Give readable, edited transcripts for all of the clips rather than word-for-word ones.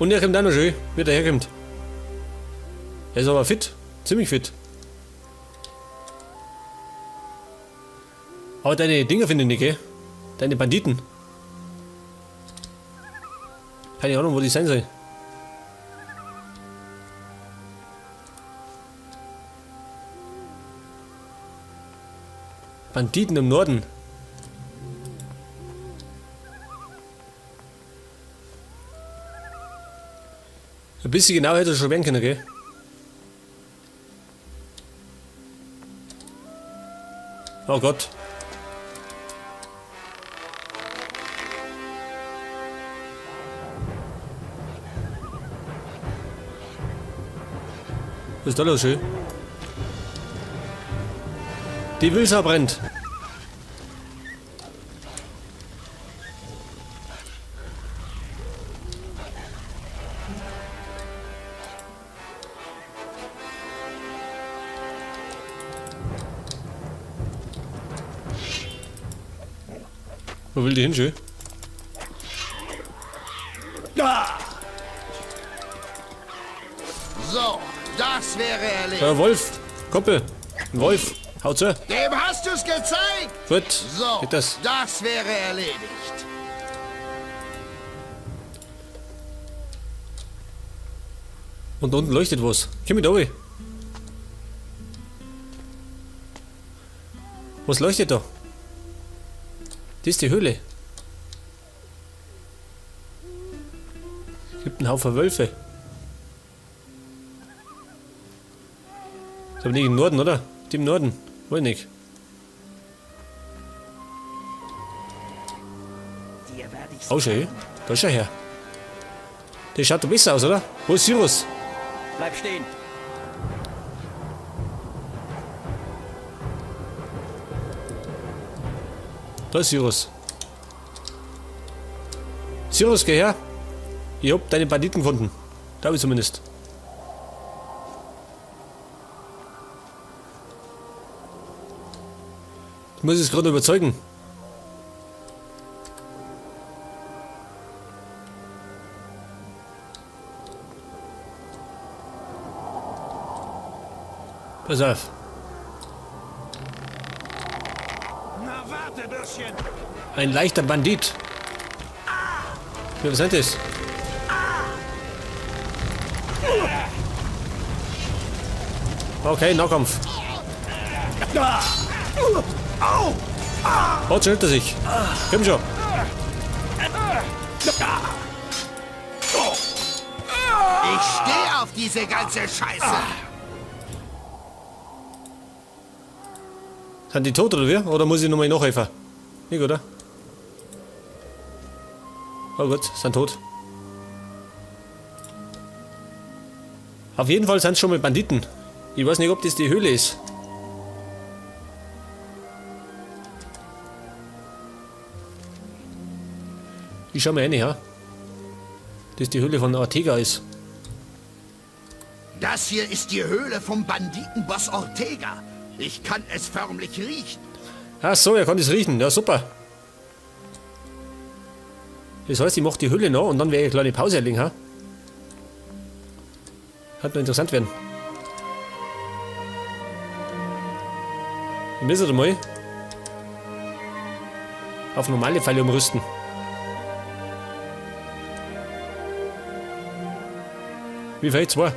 Und er kommt auch noch schön, wie der herkommt. Er ist aber fit. Ziemlich fit. Aber deine Dinger finde ich nicht, gell? Deine Banditen. Keine Ahnung, wo die sein sollen. Banditen im Norden. Ein bisschen genau hätte er schon werden können, gell? Oh Gott. Was ist da los, schön? Die Wilsa brennt. Wo will die hin, schön? So, das wäre erledigt. Wolf, Koppel, ein Wolf, haut zu. Dem hast du's gezeigt. Gut, So, geht das. das wäre erledigt. Und da unten leuchtet was. Komm mit oben. Was leuchtet da? Das ist die Höhle. Es gibt einen Haufen Wölfe. Das ist aber nicht im Norden, oder? Die im Norden. Wohl nicht. Oh, schön. Da ist er her. Der schaut doch besser aus, oder? Wo ist Cyrus? Bleib stehen. Da ist Cyrus. Cyrus, geh her. Ich hab deine Banditen gefunden. Glaube ich zumindest. Ich muss es gerade überzeugen. Pass auf. Na warte, Bürschchen. Ein leichter Bandit. Ja, was ist das? Okay, Nahkampf. Oh, schnellt er sich. Komm schon. Ich stehe auf diese ganze Scheiße. Sind die tot oder wie? Oder muss ich nochmal nachhelfen? Nicht, oder? Oh Gott, sind tot. Auf jeden Fall sind es schon mal Banditen. Ich weiß nicht, ob das die Höhle ist. Ich schau mal rein, ja. Das die Höhle von Ortega ist. Das hier ist die Höhle vom Banditenboss Ortega. Ich kann es förmlich riechen. Ach so, er kann das riechen. Ja, super. Das heißt, ich mache die Höhle noch und dann werde ich eine kleine Pause erlegen, ha? Hat noch interessant werden. Wir müssen mal auf normale Pfeile umrüsten. Wie viel? 2?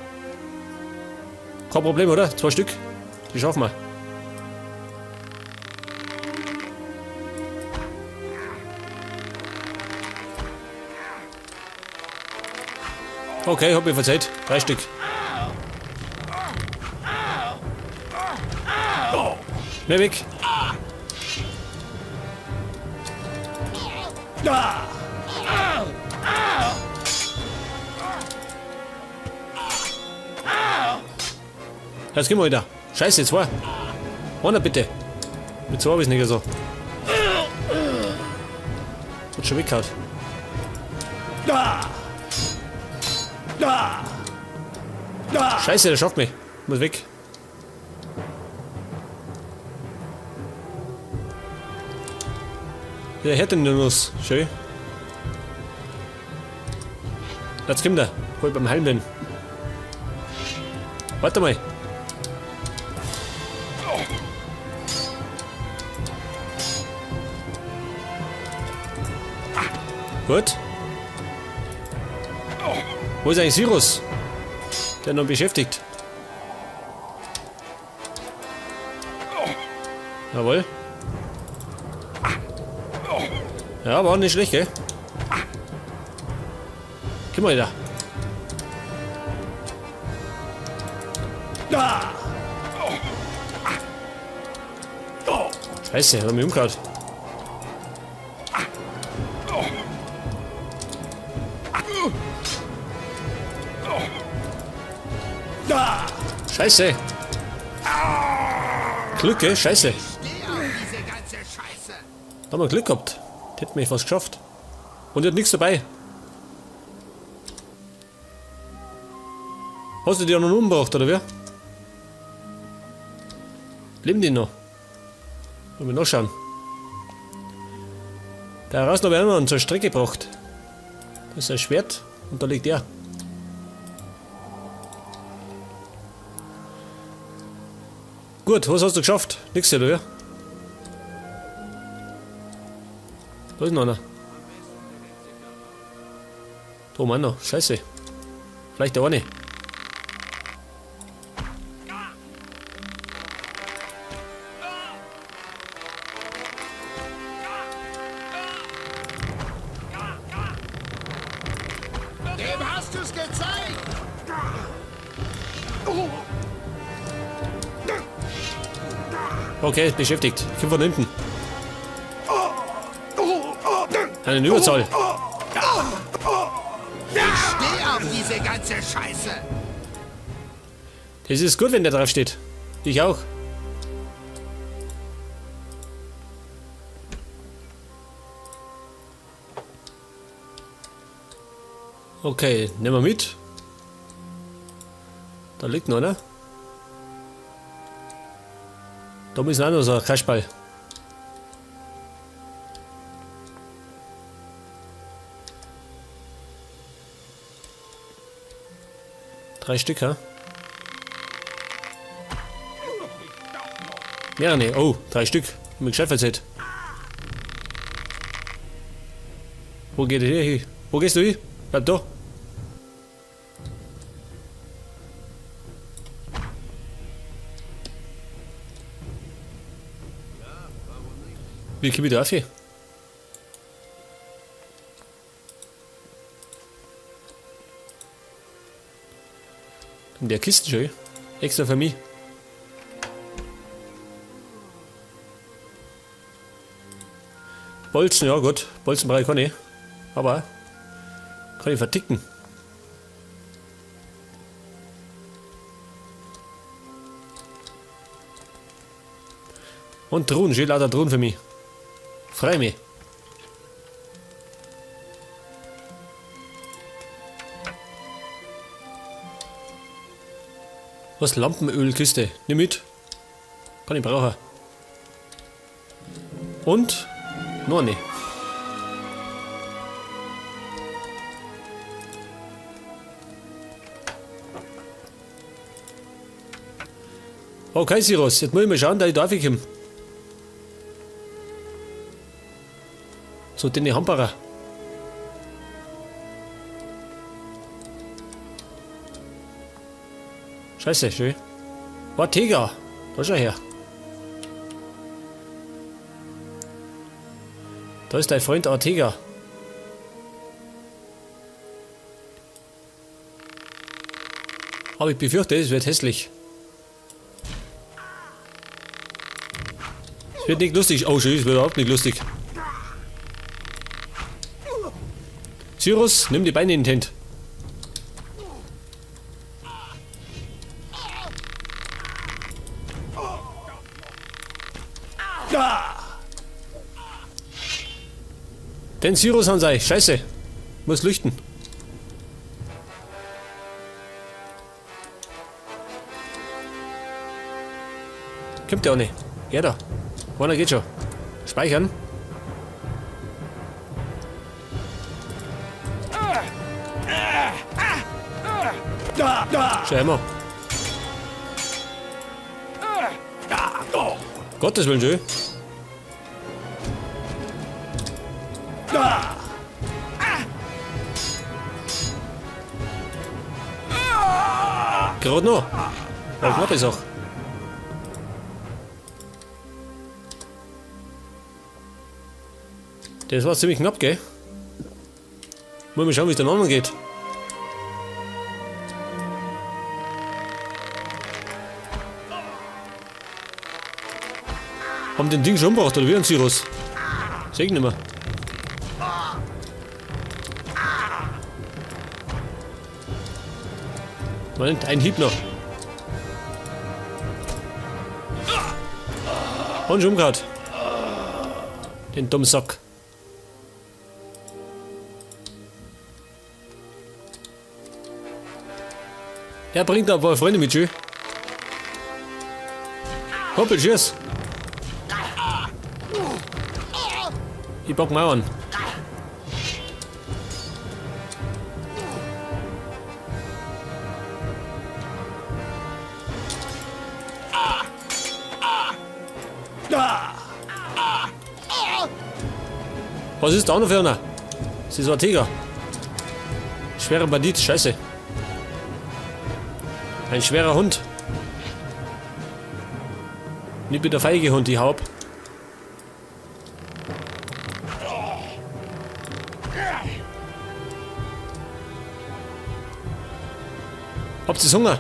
Kein Problem, oder? 2 Stück. Die schaffen wir. Okay, hab mir verzeiht. 3 Stück. Mehr weg. Jetzt gehen wir wieder. Scheiße, 2. Einer bitte. Mit 2 habe ich es nicht so. Wird schon weggehauen. Scheiße, der schafft mich. Muss weg. Der hört den Nuss. Schön. Jetzt kommt er. Wo ich beim Helm bin. Warte mal. Gut. Wo ist eigentlich Sirus? Der noch beschäftigt. Jawohl. Ja, war nicht schlecht, gell? Guck mal da. Scheiße, hat er mich umgehauen. Scheiße. Glück, gell? Scheiße. Steh auf diese ganze Scheiße. Da haben wir Glück gehabt. Hätten wir fast geschafft. Und ihr habt nichts dabei. Hast du die auch noch umgebracht, oder wer? Leben die noch? Wollen wir nachschauen. Da raus noch einer zur Strecke gebracht. Das ist ein Schwert und da liegt er. Gut, was hast du geschafft? Nix, oder wer? Da ist noch einer. Da oben noch. Scheiße. Vielleicht der eine. Dem hast du's gezeigt. Okay, ist beschäftigt. Komm von hinten. Eine Überzahl. Ich steh auf diese ganze Scheiße. Das ist gut, wenn der drauf steht. Ich auch. Okay, nehmen wir mit. Da liegt noch einer. Da müssen auch noch so ein Kasperl. Drei Stück, ha? Ja, ne, oh, 3 Stück. Hab mich gescheit verzählt. Wo geht der hin? Wo gehst du hin? Bleib da. Wie komme ich da auf hier? In der Kiste schon. Extra für mich. Bolzen, ja gut. Bolzen brauche ich keine. Aber kann ich verticken. Und Drohnen, steht lauter Drohnen für mich. Freu mich. Was? Lampenölkiste? Nimm mit. Kann ich brauchen. Und? Noch eine. Okay, Sirus, jetzt muss ich mal schauen, dass ich da komme. So, den Hamperer. Scheiße, schön. Ortega, da schau her. Da ist dein Freund Ortega. Aber ich befürchte, es wird hässlich. Es wird nicht lustig. Oh, schön, es wird überhaupt nicht lustig. Sirus, nimm die Beine in die Hand. Den Sirus haben sie. Scheiße. Muss leuchten. Kommt der auch nicht. Ja da. Einer geht schon. Speichern. Schau immer. Gottes Willen, schön. Gerade noch. Aber knapp ist auch. Das war ziemlich knapp, gell? Muss mal schauen, wie es den anderen geht. Haben den Ding schon umgebracht, oder wie ein Cyrus? Seh ich nicht mehr. Moment, ein Hieb noch. Und schon umgehauen. Den dummen Sack. Er bringt da ein paar Freunde mit, schön. Hoppel, tschüss. Ich pack mal an. Was ist da noch für einer? Das ist ein Tiger. Schwerer Bandit, scheiße. Ein schwerer Hund. Nicht mit der feige Hund, die Haupt. Habt ihr Hunger?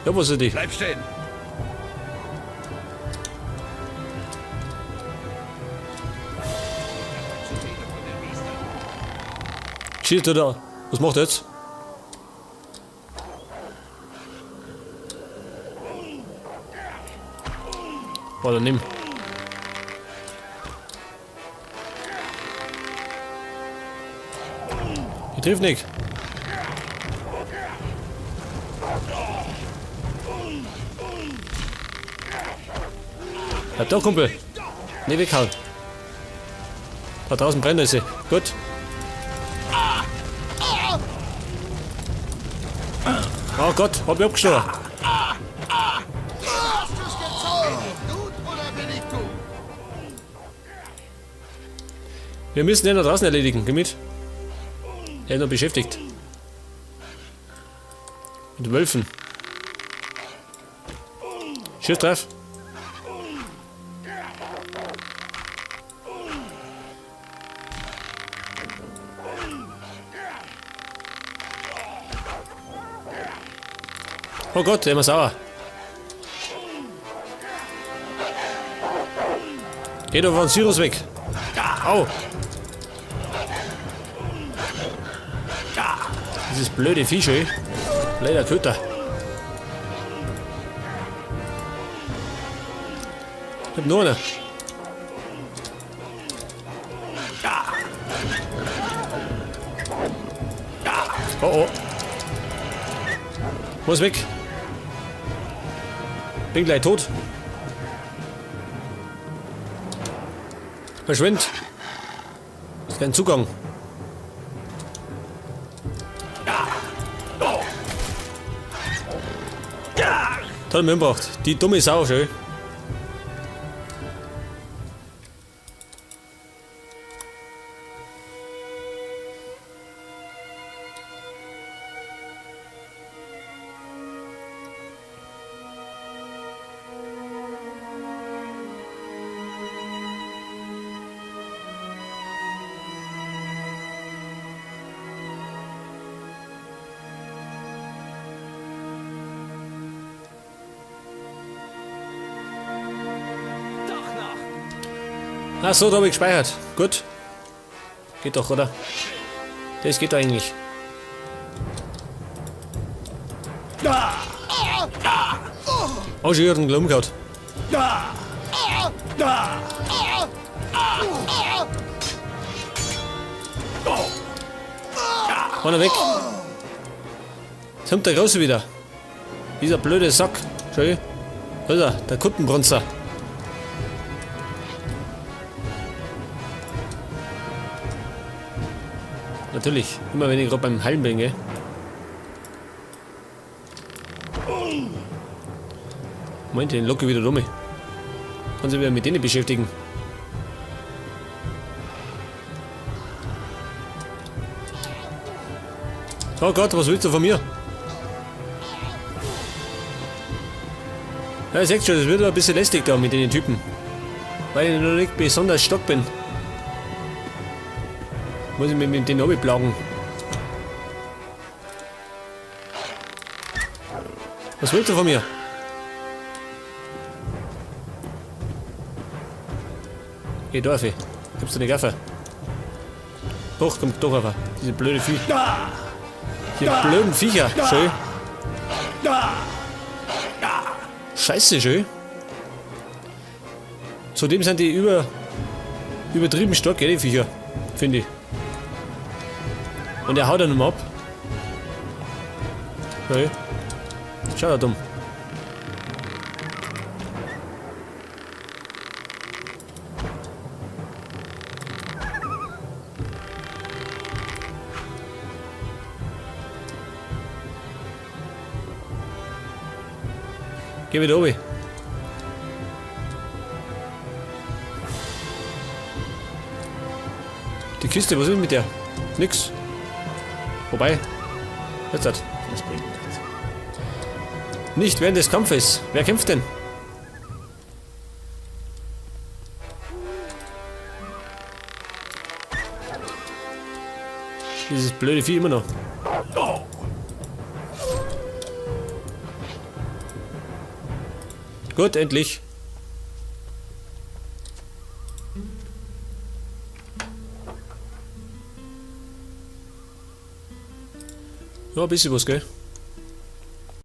Ja, was ist die? Bleib stehen. Schießt er da? Was macht er jetzt? Oder nimm. Ich triff nicht. Bleib da, Kumpel. Nicht weghauen. Da draußen brennt sie. Gut. Oh Gott, hab ich abgeschlagen. Hast du's gezogen? Gut oder bin ich gut? Wir müssen den da draußen erledigen. Geh mit. Er ist noch beschäftigt. Mit Wölfen. Schiff drauf. Oh Gott, der ist sauer. Geh doch von Cyrus weg. Au. Dieses blöde Viech, ey. Blöder Köter. Ich hab nur eine. Oh oh. Muss weg. Bin gleich tot. Verschwind. Ist kein Zugang. Toll mitgebracht. Die dumme Sau, schön. Ach so, da habe ich gespeichert. Gut. Geht doch, oder? Das geht doch eigentlich. Oh, schon einen Glum gehabt. Einer weg. Jetzt kommt der Große wieder. Dieser blöde Sack. Schau. Da ist er, der Kuttenbronzer. Natürlich, immer wenn ich gerade beim Hallen bin, gell? Moment, den locke wieder dumme. Kann sich wieder mit denen beschäftigen. Oh Gott, was willst du von mir? Ja, ihr seht schon, das wird ein bisschen lästig da mit den Typen. Weil ich noch nicht besonders stark bin. Muss ich mich mit denen runterplagen. Was willst du von mir? Geh Dorfe. Gibst du eine Gaffe? Doch, kommt doch einfach. Diese blöde Vieh. Die blöden Viecher. Schön. Scheiße, schön. Zudem sind die übertrieben stark, gell, die Viecher. Finde ich. Und er haut dann nochmal ab. Okay. Schau da dumm. Geh wieder oben. Die Kiste, was ist mit der? Nix. Wobei. Jetzt hat. Das bringt nichts. Nicht während des Kampfes. Wer kämpft denn? Dieses blöde Vieh immer noch. Gut, endlich. Ja, ein bisschen was, gell?